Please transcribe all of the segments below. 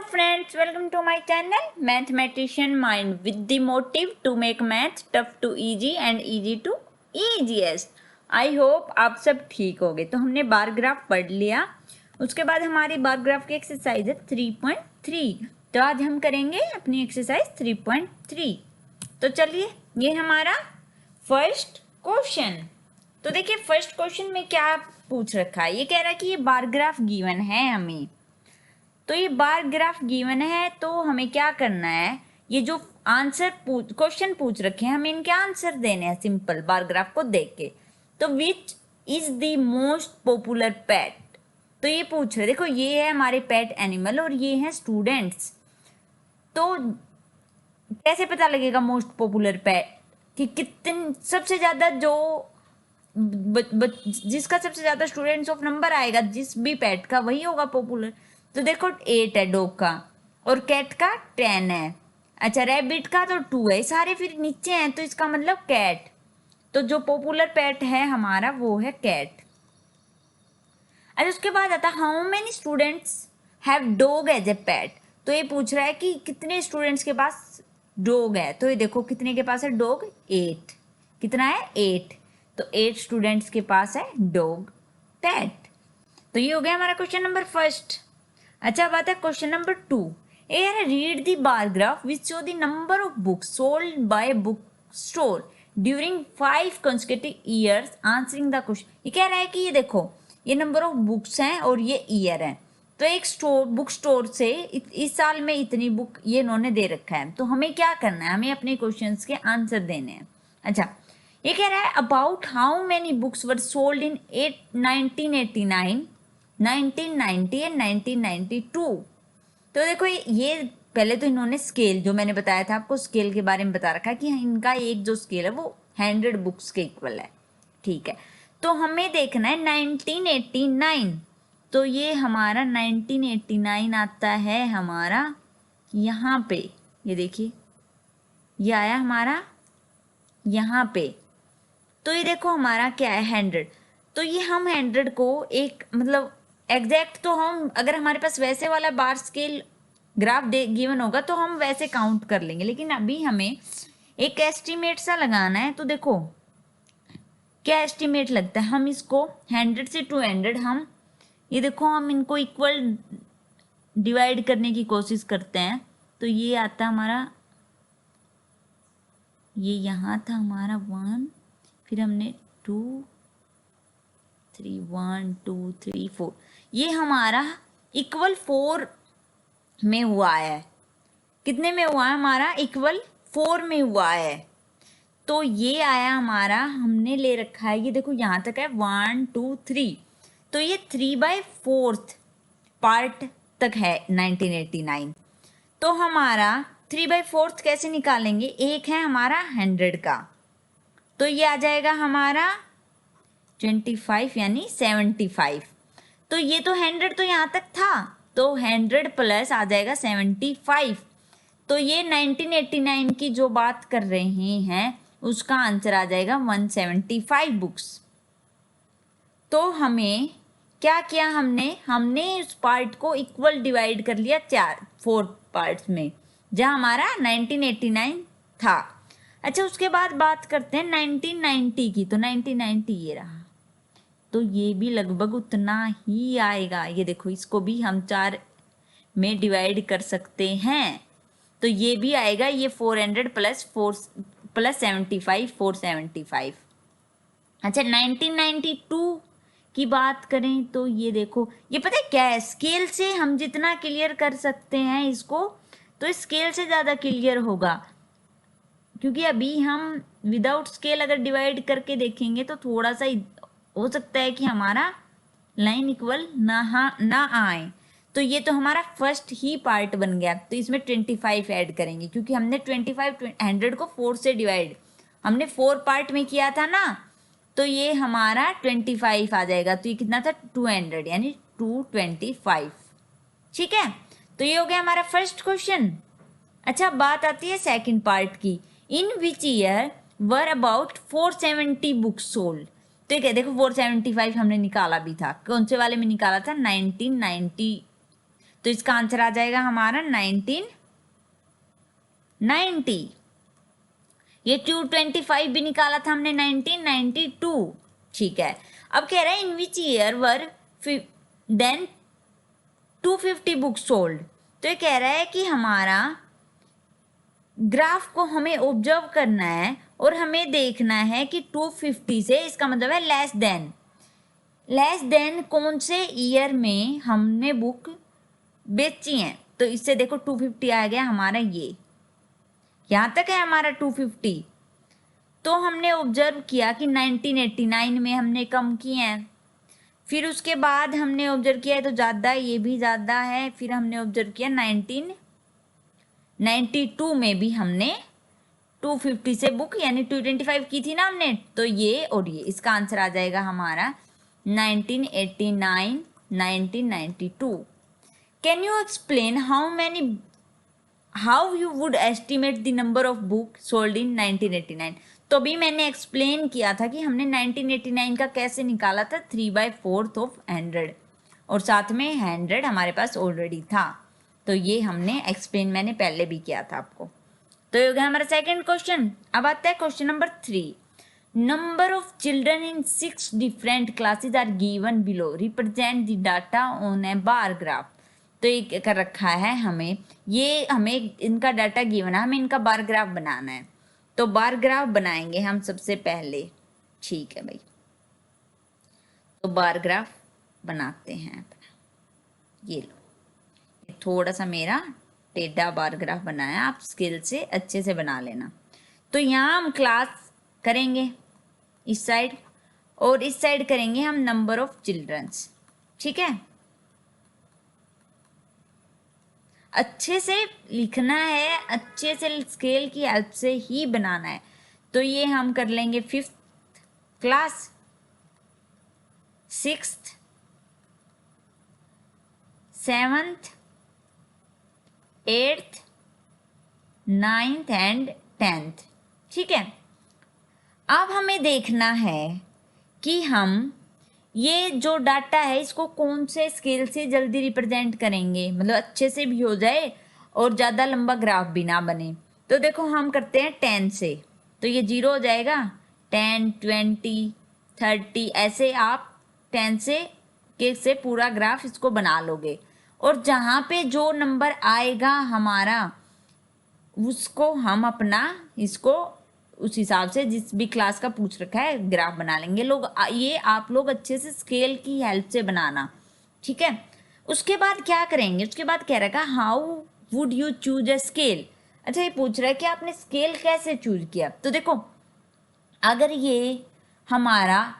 friends, welcome to my channel Mathematician Mind with the motive to make maths tough to easy and easy to easiest. I hope आप सब ठीक होगे। तो हमने bar graph पढ़ लिया, उसके बाद हमारी बार ग्राफ की एक्सरसाइज है 3.3। तो आज हम करेंगे अपनी एक्सरसाइज 3.3। तो चलिए, ये हमारा फर्स्ट क्वेश्चन। तो देखिए फर्स्ट क्वेश्चन में क्या पूछ रखा है, ये कह रहा है कि ये बार ग्राफ गिवन है हमें। तो ये बार ग्राफ गिवन है तो हमें क्या करना है, ये जो आंसर क्वेश्चन पूछ रखे हैं हमें इनके आंसर देने हैं सिंपल बार ग्राफ को देख के। तो which is the most popular pet, तो ये पूछ रहे, देखो ये है हमारे पेट एनिमल और ये हैं स्टूडेंट्स। तो कैसे पता लगेगा मोस्ट पॉपुलर पेट कि कितने सबसे ज्यादा जो जिसका सबसे ज्यादा स्टूडेंट्स ऑफ नंबर आएगा जिस भी पेट का, वही होगा पॉपुलर। तो देखो 8 है डॉग का और कैट का 10 है। अच्छा, रैबिट का तो 2 है, सारे फिर नीचे हैं तो इसका मतलब कैट। तो जो पॉपुलर पेट है हमारा वो है कैट। अच्छा, उसके बाद आता how many students have dog as a pet. तो ये पूछ रहा है कि कितने स्टूडेंट्स के पास डॉग है। तो ये देखो कितने के पास है डॉग, 8। कितना है 8। तो 8 स्टूडेंट्स के पास है डॉग पेट। तो ये हो गया हमारा क्वेश्चन नंबर फर्स्ट। अच्छा, बात है question number 2। Read the bar graph which show the number of books sold by book store during 5 consecutive years answering the question. ये कह रहा है कि ये देखो ये नंबर ऑफ बुक्स हैं और ये ईयर है। तो एक स्टोर बुक स्टोर से इस साल में इतनी बुक ये इन्होंने दे रखा है। तो हमें क्या करना है, हमें अपने क्वेश्चंस के आंसर देने हैं। अच्छा, ये कह रहा है about how many books were sold in 1989, 1990 and 1992। तो देखो ये पहले तो इन्होंने स्केल, जो मैंने बताया था आपको स्केल के बारे में बता रखा है कि इनका एक जो स्केल है वो 100 बुक्स के इक्वल है। ठीक है, तो हमें देखना है 1989। तो ये हमारा 1989 आता है हमारा यहाँ पे, ये देखिए ये आया हमारा यहाँ पे। तो ये देखो हमारा क्या है 100। तो ये हम 100 को एक मतलब एग्जैक्ट, तो हम अगर हमारे पास वैसे वाला बार स्केल ग्राफ गिवन होगा तो हम वैसे काउंट कर लेंगे, लेकिन अभी हमें एक एस्टिमेट सा लगाना है। तो देखो क्या एस्टिमेट लगता है, हम इसको 100 से 200 हम ये देखो हम इनको इक्वल डिवाइड करने की कोशिश करते हैं। तो ये आता हमारा, ये यहाँ था हमारा 1, फिर हमने 2 3 1 2 3 4, ये हमारा इक्वल 4 में हुआ है। कितने में हुआ है हमारा, इक्वल 4 में हुआ है। तो ये आया हमारा, हमने ले रखा है ये देखो यहाँ तक है 1 2 3। तो ये 3/4 पार्ट तक है 1989। तो हमारा 3/4 कैसे निकालेंगे, एक है हमारा 100 का, तो ये आ जाएगा हमारा 25 यानी 75। तो ये तो 100 तो यहाँ तक था, तो 100 प्लस आ जाएगा 75। तो ये 1989 की जो बात कर रहे हैं उसका आंसर आ जाएगा 175 बुक्स। तो हमें क्या किया, हमने उस पार्ट को इक्वल डिवाइड कर लिया 4 पार्ट्स में जहाँ हमारा 1989 था। अच्छा, उसके बाद बात करते हैं 1990 की। तो 1990 ये रहा, तो ये भी लगभग उतना ही आएगा। ये देखो इसको भी हम 4 में डिवाइड कर सकते हैं, तो ये भी आएगा ये 400 प्लस 75 475। अच्छा, 1992 की बात करें तो ये देखो, ये पता है क्या है, स्केल से हम जितना क्लियर कर सकते हैं इसको, तो स्केल से ज़्यादा क्लियर होगा, क्योंकि अभी हम विदाउट स्केल अगर डिवाइड करके देखेंगे तो थोड़ा सा हो सकता है कि हमारा लाइन इक्वल ना आए। तो ये तो हमारा फर्स्ट ही पार्ट बन गया। तो इसमें 25 ऐड करेंगे, क्योंकि हमने 100 को 4 से डिवाइड हमने 4 पार्ट में किया था ना। तो ये हमारा 25 आ जाएगा। तो ये कितना था 200 यानी 225। ठीक है, तो ये हो गया हमारा फर्स्ट क्वेश्चन। अच्छा, बात आती है सेकंड पार्ट की। In which year were about 470 books sold. तो क्या देखो 475 हमने निकाला भी था, कौन से वाले में निकाला था 1990। तो इसका आंसर आ जाएगा हमारा 1990। ये 225 भी निकाला था हमने 1992। ठीक है, अब कह रहा है in which year were then 250 books sold. तो ये कह रहा है कि हमारा ग्राफ को हमें ऑब्जर्व करना है और हमें देखना है कि 250 से, इसका मतलब है लेस देन कौन से ईयर में हमने बुक बेची हैं। तो इससे देखो 250 आ गया हमारा, ये यहाँ तक है हमारा 250। तो हमने ऑब्जर्व किया कि 1989 में हमने कम किए हैं, फिर उसके बाद हमने ऑब्जर्व किया है तो ज़्यादा, ये भी ज़्यादा है, फिर हमने ऑब्जर्व किया 1992 में भी हमने 250 से बुक यानी 225 की थी ना हमने, तो ये और ये, इसका आंसर आ जाएगा हमारा 1989 1992। Can you explain how you would estimate the number of book sold in 1989। तो भी मैंने एक्सप्लेन किया था कि हमने 1989 का कैसे निकाला था, 3/4 ऑफ 100, और साथ में 100 हमारे पास ऑलरेडी था। तो ये हमने एक्सप्लेन मैंने पहले भी किया था आपको। तो ये हो गया हमारा सेकंड क्वेश्चन। अब आता है question number 3। Number of children in 6 different classes are given below, represent the data on a bar graph. तो ये कर रखा है हमें इनका डाटा गिवन है, हमें इनका बार ग्राफ बनाना है। तो बार ग्राफ बनाएंगे हम सबसे पहले। ठीक है भाई, तो बार ग्राफ बनाते हैं अपना। ये लो, थोड़ा सा मेरा टेढ़ा बार ग्राफ बनाया, आप स्किल से अच्छे से बना लेना। तो यहाँ हम क्लास करेंगे इस साइड, और इस साइड करेंगे हम नंबर ऑफ चिल्ड्रंस। ठीक है, अच्छे से लिखना है, अच्छे से स्केल की हेल्प से ही बनाना है। तो ये हम कर लेंगे 5th class, 6th, 7th, 8th, 9th and 10th। ठीक है, अब हमें देखना है कि हम ये जो डाटा है इसको कौन से स्केल से जल्दी रिप्रेजेंट करेंगे, मतलब अच्छे से भी हो जाए और ज़्यादा लंबा ग्राफ भी ना बने। तो देखो हम करते हैं 10 से, तो ये 0 हो जाएगा। 10, 20, 30 ऐसे आप 10 से पूरा ग्राफ इसको बना लोगे, और जहाँ पे जो नंबर आएगा हमारा उसको हम अपना इसको उस हिसाब से जिस भी क्लास का पूछ रखा है ग्राफ बना लेंगे लोग। ये आप लोग अच्छे से स्केल की हेल्प से बनाना। ठीक है, उसके बाद क्या करेंगे, उसके बाद कह रखा how would you choose a scale. अच्छा, ये पूछ रहा है कि आपने स्केल कैसे चूज किया। तो देखो, अगर ये हमारा,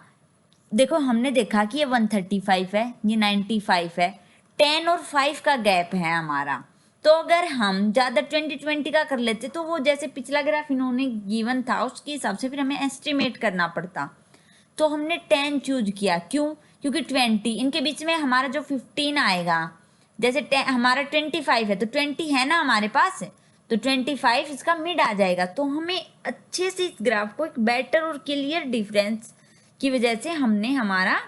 देखो हमने देखा कि ये 135 है, ये 95 है, 10 और 5 का गैप है हमारा। तो अगर हम ज़्यादा 20 का कर लेते तो वो जैसे पिछला ग्राफ इन्होंने गिवन था उसके हिसाब से फिर हमें एस्टिमेट करना पड़ता। तो हमने 10 चूज किया, क्यों? क्योंकि 20 इनके बीच में हमारा जो 15 आएगा, जैसे हमारा 25 है तो 20 है ना हमारे पास, तो 25 इसका मिड आ जाएगा। तो हमें अच्छे से इस ग्राफ को एक बेटर और क्लियर डिफरेंस की वजह से हमने हमारा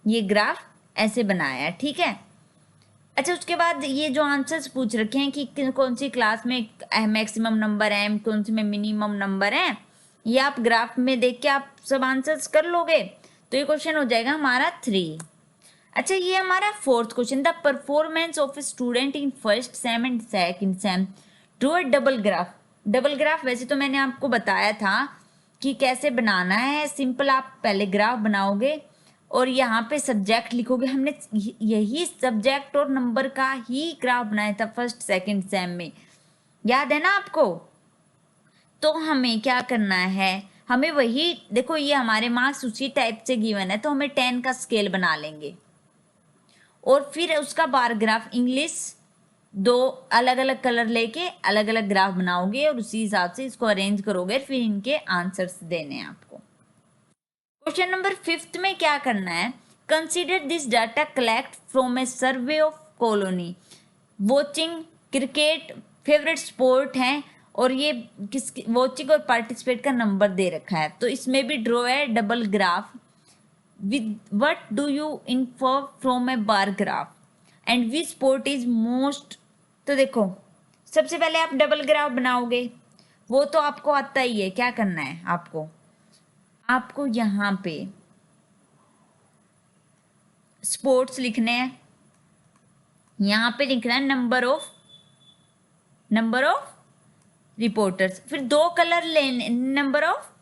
ये ग्राफ ऐसे बनाया। ठीक है, अच्छा, उसके बाद ये जो आंसर्स पूछ रखे हैं कि कौन सी क्लास में मैक्सिमम नंबर है, कौन सी में मिनिमम नंबर है, ये आप ग्राफ में देख के आप सब आंसर्स कर लोगे। तो ये क्वेश्चन हो जाएगा हमारा 3। अच्छा, ये हमारा 4th question, the performance of a student in first sem and second same draw a double graph. Double graph वैसे तो मैंने आपको बताया था कि कैसे बनाना है। सिंपल, आप पहले ग्राफ बनाओगे और यहाँ पे सब्जेक्ट लिखोगे। हमने यही सब्जेक्ट और नंबर का ही ग्राफ बनाया था फर्स्ट सेकंड सेम में, याद है ना आपको। तो हमें क्या करना है, हमें वही, देखो ये हमारे मार्क्स उसी टाइप से गिवन है, तो हमें 10 का स्केल बना लेंगे और फिर उसका बार ग्राफ इंग्लिश 2 अलग अलग कलर लेके अलग अलग ग्राफ बनाओगे और उसी हिसाब से इसको अरेंज करोगे, फिर इनके आंसर्स देने हैं आपको। क्वेश्चन नंबर 5th में क्या करना है, consider this data collect from A survey of colony. Watching cricket favourite sport है और ये किस वॉचिंग और पार्टिसिपेट का नंबर दे रखा है। तो इसमें भी ड्रॉ है double graph with what do you infer from a bar graph. And which sport is most. तो देखो सबसे पहले आप डबल ग्राफ बनाओगे, वो तो आपको आता ही है। क्या करना है आपको यहाँ पे स्पोर्ट्स लिखने हैं, यहाँ पे लिखना है नंबर ऑफ रिपोर्टर्स, फिर 2 कलर लेने, नंबर ऑफ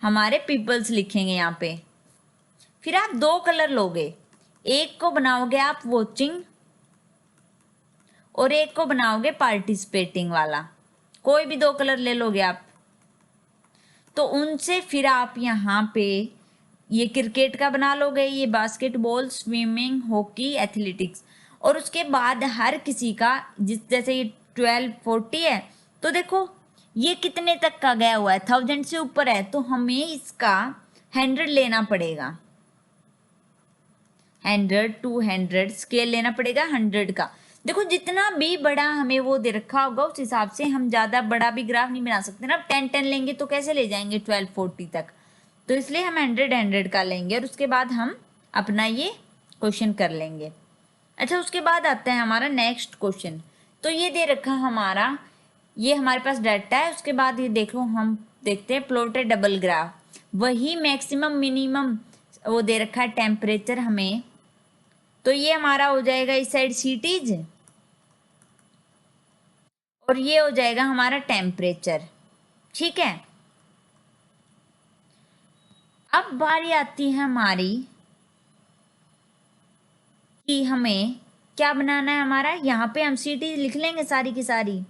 हमारे पीपल्स लिखेंगे यहाँ पे। फिर आप 2 कलर लोगे, एक को बनाओगे आप वॉचिंग और एक को बनाओगे पार्टिसिपेटिंग वाला, कोई भी 2 कलर ले लोगे आप। तो उनसे फिर आप यहाँ पे ये क्रिकेट का बना लोगे, ये बास्केटबॉल, स्विमिंग, हॉकी, एथलेटिक्स, और उसके बाद हर किसी का जैसे ये 1240 है, तो देखो ये कितने तक का गया हुआ है, 1000 से ऊपर है, तो हमें इसका 100 लेना पड़ेगा, 100, 200 स्केल लेना पड़ेगा 100 का। देखो जितना भी बड़ा हमें वो दे रखा होगा उस हिसाब से हम ज़्यादा बड़ा भी ग्राफ नहीं बना सकते ना। 10 लेंगे तो कैसे ले जाएंगे 1240 तक, तो इसलिए हम 100 का लेंगे और उसके बाद हम अपना ये क्वेश्चन कर लेंगे। अच्छा, उसके बाद आता है हमारा नेक्स्ट क्वेश्चन। तो ये दे रखा हमारा, ये हमारे पास डाटा है। उसके बाद ये देखो हम देखते हैं प्लॉटेड डबल ग्राफ, वही मैक्सिमम मिनिमम वो दे रखा है टेम्परेचर हमें। तो ये हमारा हो जाएगा इस साइड सिटीज और ये हो जाएगा हमारा टेम्परेचर, ठीक है। अब बारी आती है हमारी कि हमें क्या बनाना है हमारा, यहाँ पे हम सिटी लिख लेंगे सारी की सारी।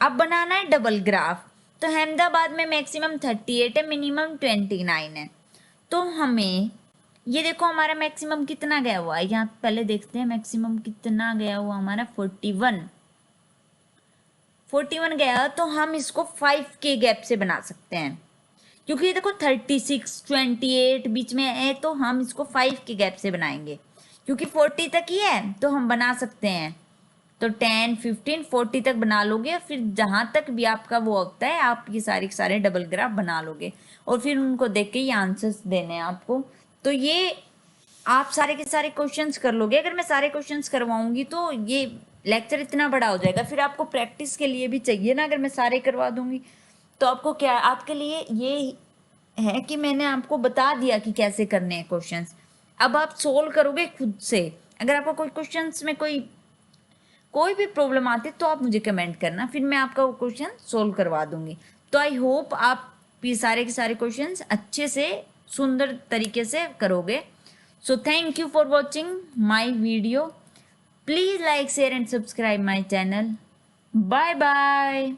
अब बनाना है डबल ग्राफ। तो अहमदाबाद में मैक्सिमम 38 है, मिनिमम 29 है। तो हमें ये देखो हमारा मैक्सिमम कितना गया हुआ है, यहाँ पहले देखते हैं मैक्सिमम कितना गया हुआ हमारा, 41 गया। तो हम इसको 5 के गैप से बना सकते हैं, क्योंकि ये देखो 36, 28 बीच में है, तो हम इसको 5 के गैप से बनाएंगे, क्योंकि 40 तक ही है तो हम बना सकते हैं। तो 10, 15, 40 तक बना लोगे, और फिर जहाँ तक भी आपका वो होता है आप ये सारे डबल ग्राफ बना लोगे, और फिर उनको देख के ये आंसर्स देने हैं आपको। तो ये आप सारे के सारे क्वेश्चंस कर लोगे। अगर मैं सारे क्वेश्चंस करवाऊंगी तो ये लेक्चर इतना बड़ा हो जाएगा, फिर आपको प्रैक्टिस के लिए भी चाहिए ना। अगर मैं सारे करवा दूंगी तो आपको क्या, आपके लिए ये है कि मैंने आपको बता दिया कि कैसे करने हैं क्वेश्चंस, अब आप सोल्व करोगे खुद से। अगर आपको कोई क्वेश्चंस में कोई भी प्रॉब्लम आती है तो आप मुझे कमेंट करना, फिर मैं आपका वो क्वेश्चन सोल्व करवा दूंगी। तो आई होप आप ये सारे के सारे क्वेश्चंस अच्छे से सुंदर तरीके से करोगे। So thank you for watching my video. Please like, share and subscribe my channel. Bye bye.